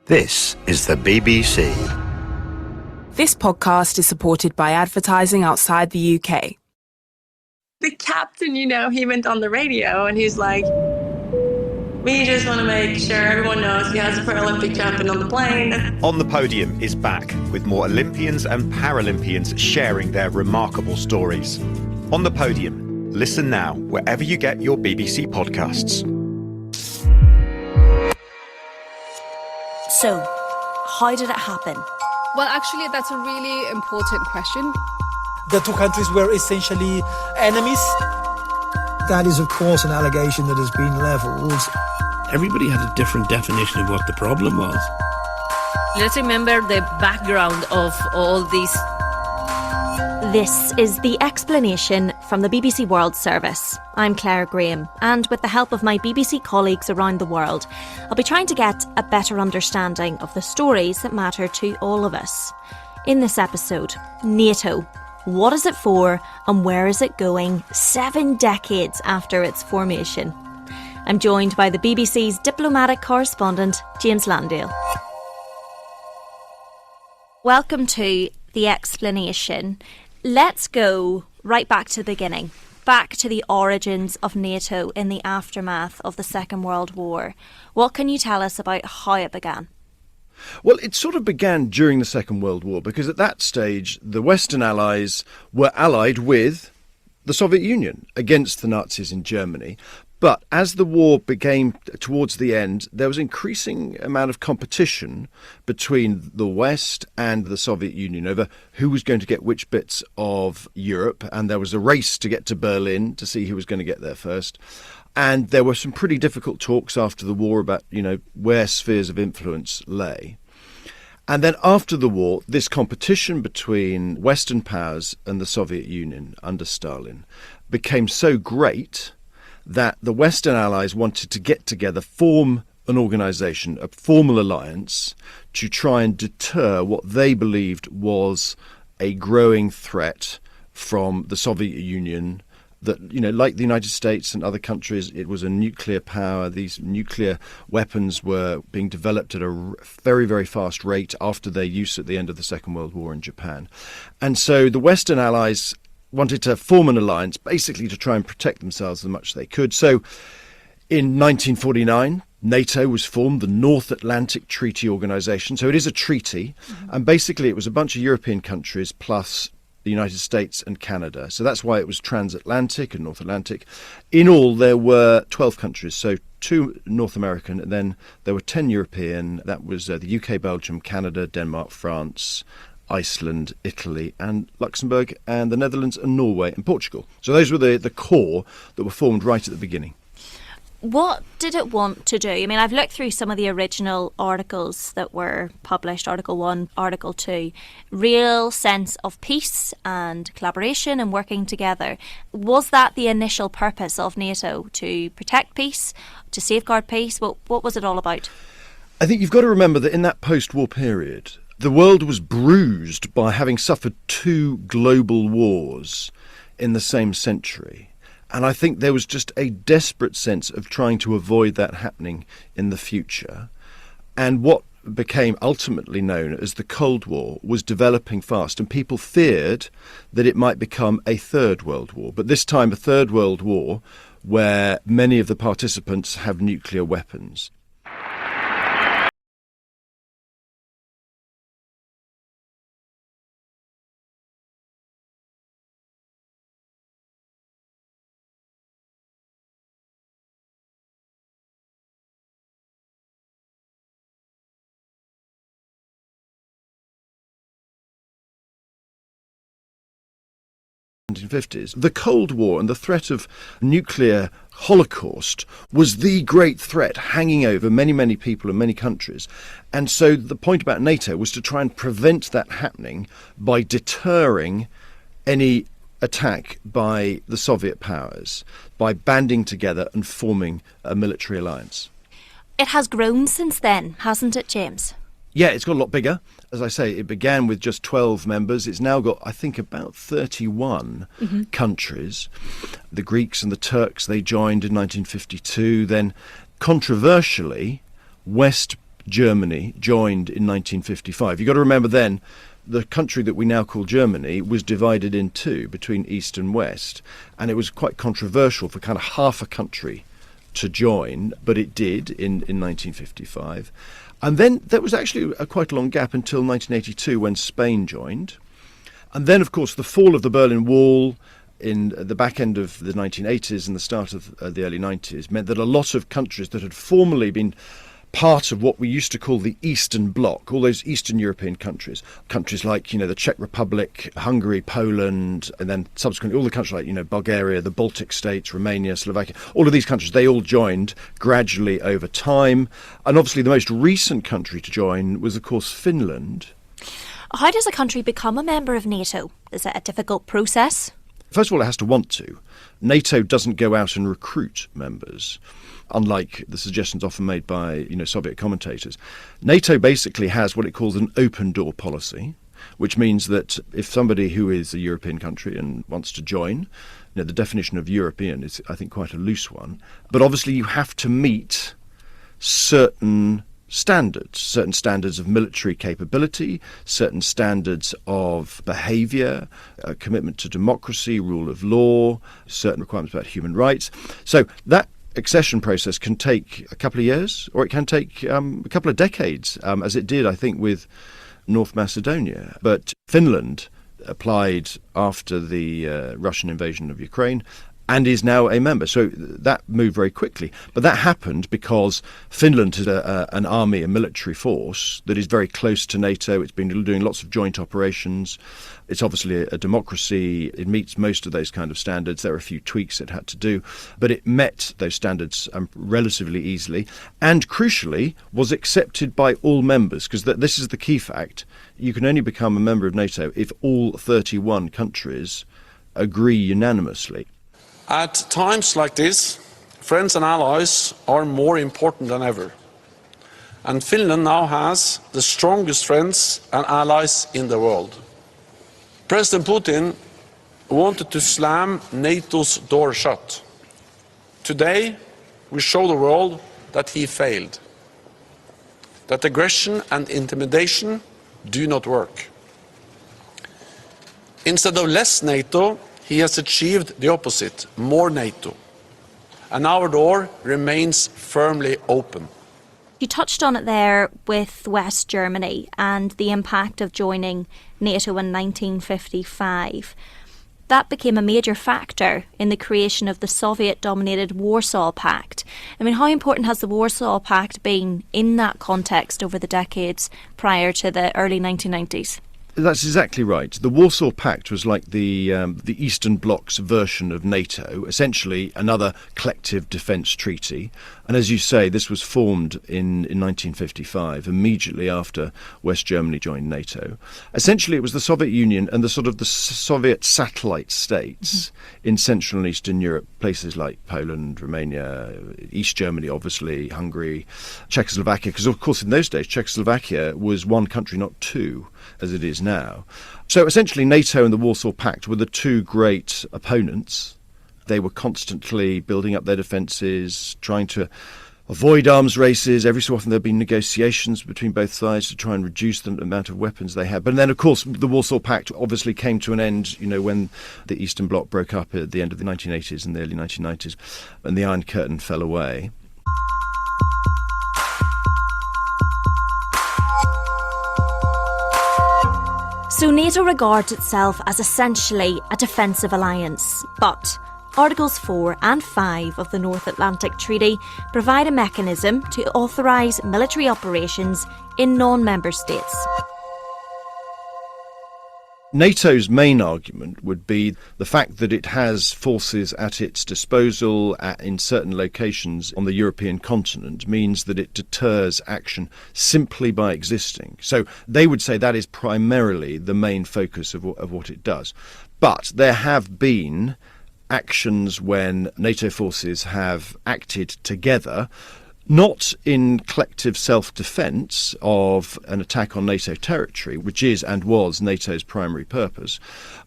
This is the BBC. This podcast is supported by advertising outside the UK. The captain, he went on the radio and he's like, we just want to make sure everyone knows he has a Paralympic champion on the plane. On the Podium is back with more Olympians and Paralympians sharing their remarkable stories. On the Podium, listen now wherever you get your BBC podcasts. So, how did it happen? Well, actually, that's a really important question. The two countries were essentially enemies. That is, of course, an allegation that has been levelled. Everybody had a different definition of what the problem was. Let's remember the background of all these. This is The Explanation from the BBC World Service. I'm Claire Graham, and with the help of my BBC colleagues around the world, I'll be trying to get a better understanding of the stories that matter to all of us. In this episode, NATO. What is it for, and where is it going 7 decades after its formation? I'm joined by the BBC's diplomatic correspondent, James Landale. Welcome to The Explanation. Let's go right back to the beginning, back to the origins of NATO in the aftermath of the Second World War. What can you tell us about how it began? Well, it sort of began during the Second World War because at that stage the Western Allies were allied with the Soviet Union against the Nazis in Germany. But as the war became towards the end, there was increasing amount of competition between the West and the Soviet Union over who was going to get which bits of Europe. And there was a race to get to Berlin to see who was going to get there first. And there were some pretty difficult talks after the war about, where spheres of influence lay. And then after the war, this competition between Western powers and the Soviet Union under Stalin became so great that the Western Allies wanted to get together, form an organisation, a formal alliance, to try and deter what they believed was a growing threat from the Soviet Union that, like the United States and other countries, it was a nuclear power. These nuclear weapons were being developed at a very, very fast rate after their use at the end of the Second World War in Japan. And so the Western Allies wanted to form an alliance basically to try and protect themselves as much as they could. So in 1949, NATO was formed, the North Atlantic Treaty Organization. So it is a treaty. And basically it was a bunch of European countries plus the United States and Canada. So that's why it was transatlantic and North Atlantic. In all, there were 12 countries. So 2 North American, and then there were 10 European. That was the UK, Belgium, Canada, Denmark, France, Iceland, Italy and Luxembourg and the Netherlands and Norway and Portugal. So those were the core that were formed right at the beginning. What did it want to do? I mean, I've looked through some of the original articles that were published, Article 1, Article 2. Real sense of peace and collaboration and working together. Was that the initial purpose of NATO, to protect peace, to safeguard peace? What was it all about? I think you've got to remember that in that post-war period, the world was bruised by having suffered 2 global wars in the same century. And I think there was just a desperate sense of trying to avoid that happening in the future. And what became ultimately known as the Cold War was developing fast. And people feared that it might become a Third World War. But this time a Third World War where many of the participants have nuclear weapons. The Cold War and the threat of nuclear holocaust was the great threat hanging over many, many people and many countries. And so the point about NATO was to try and prevent that happening by deterring any attack by the Soviet powers, by banding together and forming a military alliance. It has grown since then, hasn't it, James? Yeah, it's got a lot bigger. As I say, it began with just 12 members. It's now got, I think, about 31 countries. The Greeks and the Turks, they joined in 1952. Then, controversially, West Germany joined in 1955. You've got to remember then, the country that we now call Germany was divided in two between East and West, and it was quite controversial for kind of half a country to join, but it did in 1955. And then there was actually quite a long gap until 1982 when Spain joined. And then, of course, the fall of the Berlin Wall in the back end of the 1980s and the start of the early 90s meant that a lot of countries that had formerly been part of what we used to call the Eastern Bloc, all those Eastern European countries like, the Czech Republic, Hungary, Poland, and then subsequently all the countries like, Bulgaria, the Baltic states, Romania, Slovakia, all of these countries, they all joined gradually over time. And obviously the most recent country to join was, of course, Finland. How does a country become a member of NATO? Is it a difficult process? First of all, it has to want to. NATO doesn't go out and recruit members, unlike the suggestions often made by Soviet commentators. NATO basically has what it calls an open door policy, which means that if somebody who is a European country and wants to join, the definition of European is, I think, quite a loose one. But obviously you have to meet certain standards of military capability, certain standards of behaviour, commitment to democracy, rule of law, certain requirements about human rights. So that accession process can take a couple of years, or it can take a couple of decades, as it did, I think, with North Macedonia. But Finland applied after the Russian invasion of Ukraine and is now a member. So that moved very quickly. But that happened because Finland has an army, a military force that is very close to NATO. It's been doing lots of joint operations. It's obviously a democracy. It meets most of those kind of standards. There are a few tweaks it had to do, but it met those standards relatively easily, and crucially was accepted by all members, because this is the key fact. You can only become a member of NATO if all 31 countries agree unanimously. At times like this, friends and allies are more important than ever. And Finland now has the strongest friends and allies in the world. President Putin wanted to slam NATO's door shut. Today, we show the world that he failed. That aggression and intimidation do not work. Instead of less NATO, he has achieved the opposite, more NATO. And our door remains firmly open. You touched on it there with West Germany and the impact of joining NATO in 1955. That became a major factor in the creation of the Soviet-dominated Warsaw Pact. I mean, how important has the Warsaw Pact been in that context over the decades prior to the early 1990s? That's exactly right. The Warsaw Pact was like the Eastern Bloc's version of NATO, essentially another collective defence treaty. And as you say, this was formed in 1955, immediately after West Germany joined NATO. Essentially, it was the Soviet Union and the Soviet satellite states in Central and Eastern Europe, places like Poland, Romania, East Germany, obviously, Hungary, Czechoslovakia, because of course in those days Czechoslovakia was one country, not two, as it is now. So essentially NATO and the Warsaw Pact were the two great opponents. They were constantly building up their defences, trying to avoid arms races. Every so often there have been negotiations between both sides to try and reduce the amount of weapons they had. But then, of course, the Warsaw Pact obviously came to an end, when the Eastern Bloc broke up at the end of the 1980s and the early 1990s, and the Iron Curtain fell away. So NATO regards itself as essentially a defensive alliance, but Articles 4 and 5 of the North Atlantic Treaty provide a mechanism to authorise military operations in non-member states. NATO's main argument would be the fact that it has forces at its disposal in certain locations on the European continent means that it deters action simply by existing. So they would say that is primarily the main focus of what it does. But there have been actions when NATO forces have acted together, not in collective self-defence of an attack on NATO territory, which is and was NATO's primary purpose,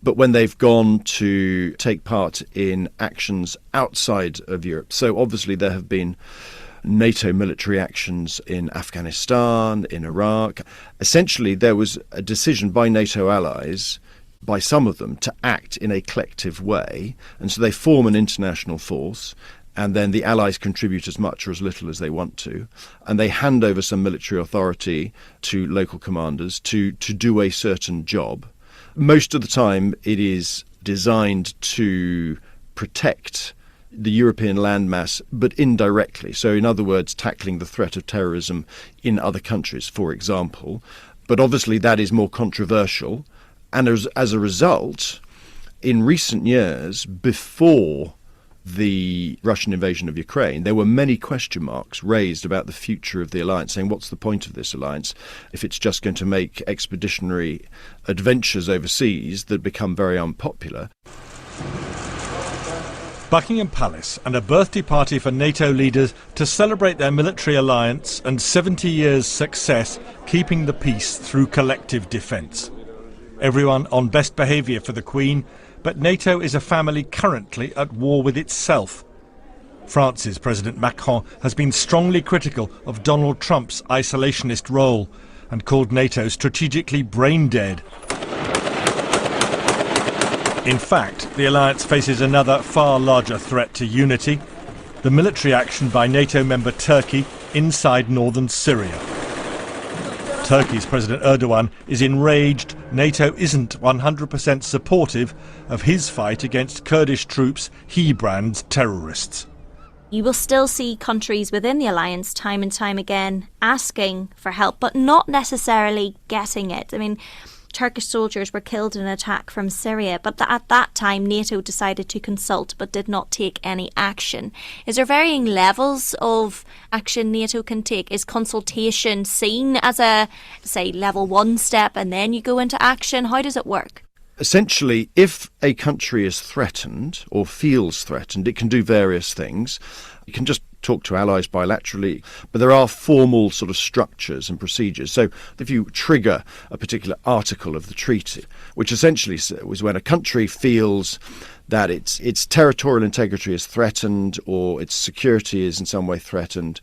but when they've gone to take part in actions outside of Europe. So obviously there have been NATO military actions in Afghanistan, in Iraq. Essentially, there was a decision by NATO allies, by some of them, to act in a collective way. And so they form an international force, and then the allies contribute as much or as little as they want to. And they hand over some military authority to local commanders to do a certain job. Most of the time, it is designed to protect the European landmass, but indirectly. So, in other words, tackling the threat of terrorism in other countries, for example. But obviously that is more controversial. And as a result, in recent years, before the Russian invasion of Ukraine, there were many question marks raised about the future of the alliance, saying what's the point of this alliance if it's just going to make expeditionary adventures overseas that become very unpopular. Buckingham Palace and a birthday party for NATO leaders to celebrate their military alliance and 70 years' success keeping the peace through collective defence. Everyone on best behaviour for the Queen, but NATO is a family currently at war with itself. France's President Macron has been strongly critical of Donald Trump's isolationist role and called NATO strategically brain-dead. In fact, the alliance faces another far larger threat to unity, the military action by NATO member Turkey inside northern Syria. Turkey's President Erdogan is enraged NATO isn't 100% supportive of his fight against Kurdish troops he brands terrorists. You will still see countries within the alliance time and time again asking for help, but not necessarily getting it. I mean, Turkish soldiers were killed in an attack from Syria, but at that time NATO decided to consult but did not take any action. Is there varying levels of action NATO can take? Is consultation seen as a, say, level 1 step and then you go into action? How does it work? Essentially, if a country is threatened or feels threatened, it can do various things. You can just talk to allies bilaterally, but there are formal sort of structures and procedures. So if you trigger a particular article of the treaty, which essentially was when a country feels that its territorial integrity is threatened or its security is in some way threatened.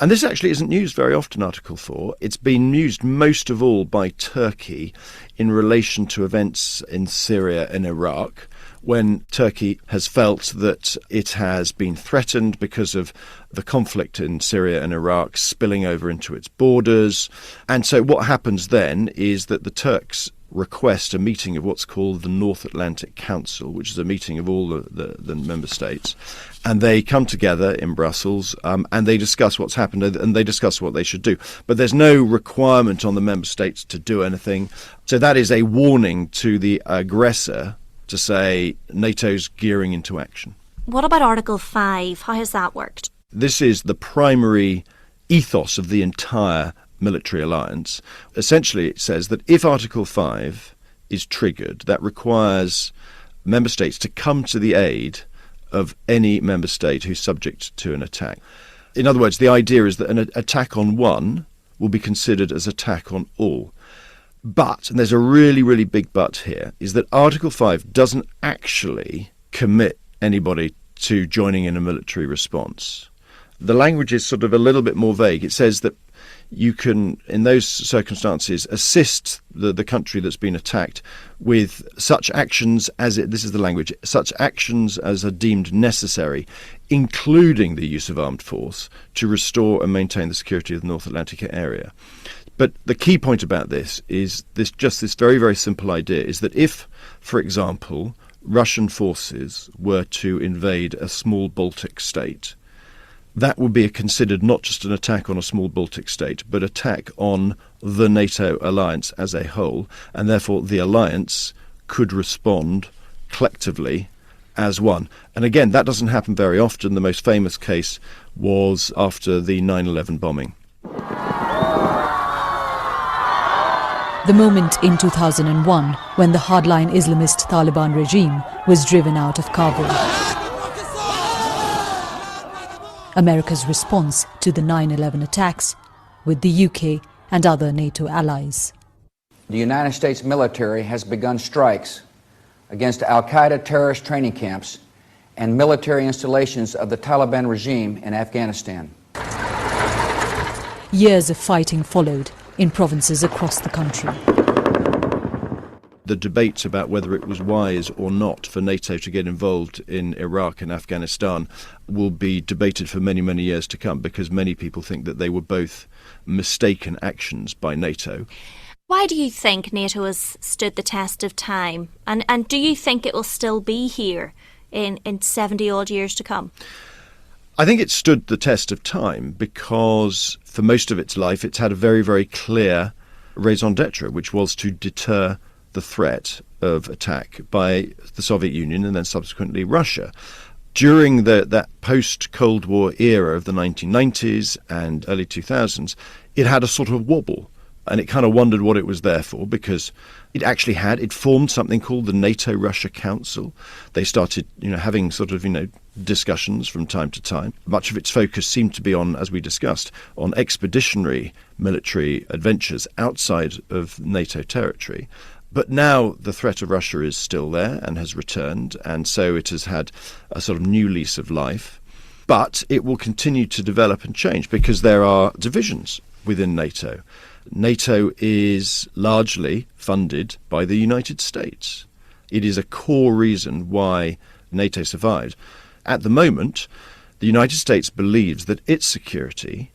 And this actually isn't used very often, Article 4. It's been used most of all by Turkey in relation to events in Syria and Iraq, when Turkey has felt that it has been threatened because of the conflict in Syria and Iraq spilling over into its borders. And so what happens then is that the Turks request a meeting of what's called the North Atlantic Council, which is a meeting of all the member states. And they come together in Brussels and they discuss what's happened and they discuss what they should do. But there's no requirement on the member states to do anything. So that is a warning to the aggressor to say NATO's gearing into action. What about Article 5? How has that worked? This is the primary ethos of the entire military alliance. Essentially, it says that if Article 5 is triggered, that requires member states to come to the aid of any member state who's subject to an attack. In other words, the idea is that an attack on one will be considered as attack on all. But, and there's a really, really big but here, is that Article 5 doesn't actually commit anybody to joining in a military response. The language is sort of a little bit more vague. It says that you can, in those circumstances, assist the country that's been attacked with such actions as this is the language, such actions as are deemed necessary, including the use of armed force, to restore and maintain the security of the North Atlantic area. But the key point about this is this very, very simple idea, is that if, for example, Russian forces were to invade a small Baltic state, that would be considered not just an attack on a small Baltic state, but attack on the NATO alliance as a whole, and therefore the alliance could respond collectively as one. And again, that doesn't happen very often. The most famous case was after the 9/11 bombing. The moment in 2001 when the hardline Islamist Taliban regime was driven out of Kabul. America's response to the 9/11 attacks with the UK and other NATO allies. The United States military has begun strikes against al-Qaeda terrorist training camps and military installations of the Taliban regime in Afghanistan. Years of fighting followed in provinces across the country. The debates about whether it was wise or not for NATO to get involved in Iraq and Afghanistan will be debated for many, many years to come, because many people think that they were both mistaken actions by NATO. Why do you think NATO has stood the test of time? And do you think it will still be here in 70-odd years to come? I think it stood the test of time because for most of its life it's had a very, very clear raison d'etre, which was to deter the threat of attack by the Soviet Union and then subsequently Russia. During that post-Cold War era of the 1990s and early 2000s, it had a sort of wobble, and it kind of wondered what it was there for, because it formed something called the NATO-Russia Council. They started, having sort of, discussions from time to time. Much of its focus seemed to be on, as we discussed, on expeditionary military adventures outside of NATO territory. But now the threat of Russia is still there and has returned, and so it has had a sort of new lease of life. But it will continue to develop and change because there are divisions within NATO. NATO is largely funded by the United States. It is a core reason why NATO survived. At the moment, the United States believes that its security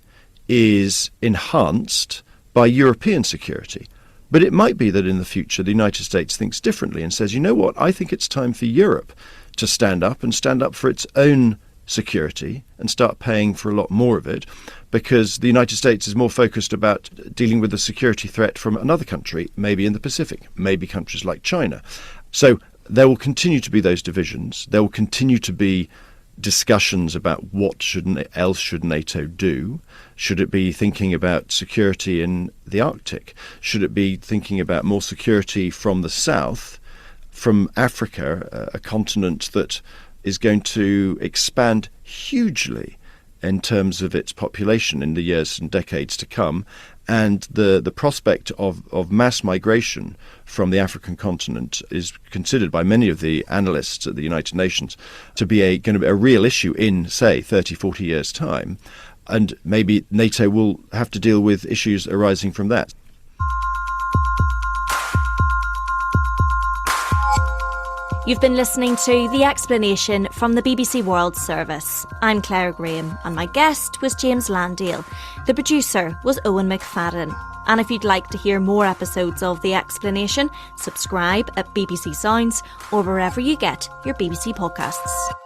is enhanced by European security. But it might be that in the future the United States thinks differently and says, you know what, I think it's time for Europe to stand up for its own security and start paying for a lot more of it, because the United States is more focused about dealing with the security threat from another country, maybe in the Pacific, maybe countries like China. So there will continue to be those divisions. There will continue to be discussions about what else should NATO do. Should it be thinking about security in the Arctic? Should it be thinking about more security from the south, from Africa, a continent that is going to expand hugely in terms of its population in the years and decades to come, and the prospect of mass migration from the African continent is considered by many of the analysts at the United Nations to be going to be a real issue in, say, 30, 40 years' time. And maybe NATO will have to deal with issues arising from that. You've been listening to The Explanation from the BBC World Service. I'm Claire Graham, and my guest was James Landale. The producer was Owen McFadden. And if you'd like to hear more episodes of The Explanation, subscribe at BBC Sounds or wherever you get your BBC podcasts.